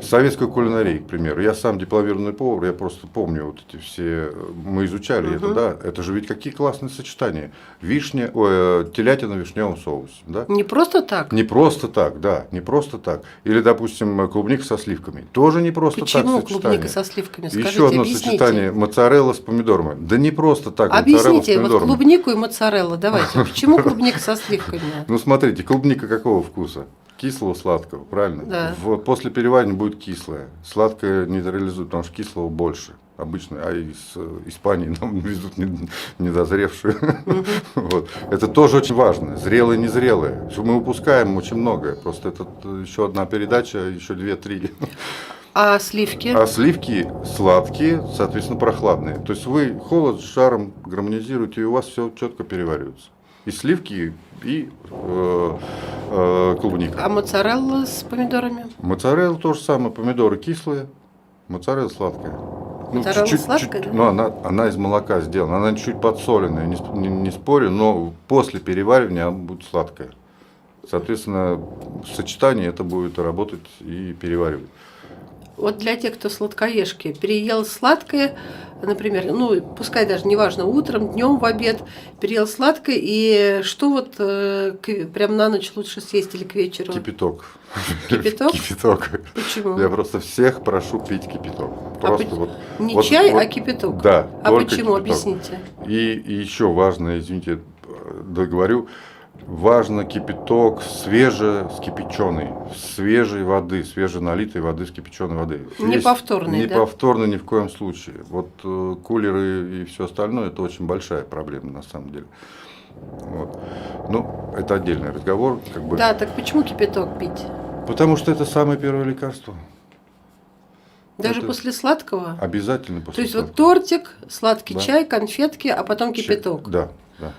советской кулинарии, к примеру. Я сам дипломированный повар, я просто помню вот эти все, мы изучали это, да. Это же ведь какие классные сочетания. Телятина в вишневом соусе, да. Не просто так? Не просто так, да, не просто так. Или, допустим, клубника со сливками. Тоже не просто так Почему сочетание. клубника со сливками? Скажите, Еще одно объясните. сочетание моцарелла с помидорами. Да не просто так. моцарелла с Объясните, вот помидорами. клубнику и моцарелла, давайте. Почему клубника со сливками? Ну, смотрите, клубника какого вкуса? Кислого, сладкого, правильно? Да. После переваривания будет кислое. Сладкое нейтрализует, потому что кислого больше. Обычно, а из Испании нам везут недозревшую. Вот. Это тоже очень важно. Зрелые, незрелые. Мы упускаем очень многое. Просто это еще одна передача, еще 2-3. А сливки? А сливки сладкие, соответственно, прохладные. То есть вы холод с жаром гармонизируете, и у вас все четко переваривается. И сливки, и клубника. А моцарелла с помидорами? Моцарелла то же самое. Помидоры кислые, моцарелла сладкая. Моцарелла чуть-чуть, сладкая, да? Ну, она из молока сделана. Она чуть подсоленная, не спорю, но после переваривания она будет сладкая. Соответственно, в сочетании это будет работать и переваривать. Вот для тех, кто сладкоежки, переел сладкое, например, ну, пускай даже неважно, утром, днем, в обед, переел сладкое, и что вот прям на ночь лучше съесть или к вечеру? Кипяток. Кипяток? Кипяток. Почему? Я просто всех прошу пить кипяток. Просто Не чай, а кипяток? Да. А только почему? кипяток. Объясните. И еще важно, извините, договорю, важно кипяток свежескипяченый, свежей воды, свеженалитой воды, скипяченой воды. Неповторный, да? Неповторный ни в коем случае. Вот кулеры и все остальное, это очень большая проблема на самом деле. Вот. Ну, это отдельный разговор. Да, так почему кипяток пить? Потому что это самое первое лекарство. Даже после сладкого? Обязательно после То есть сладкого. вот тортик, сладкий Да. чай, конфетки, а потом кипяток? Да, да, да.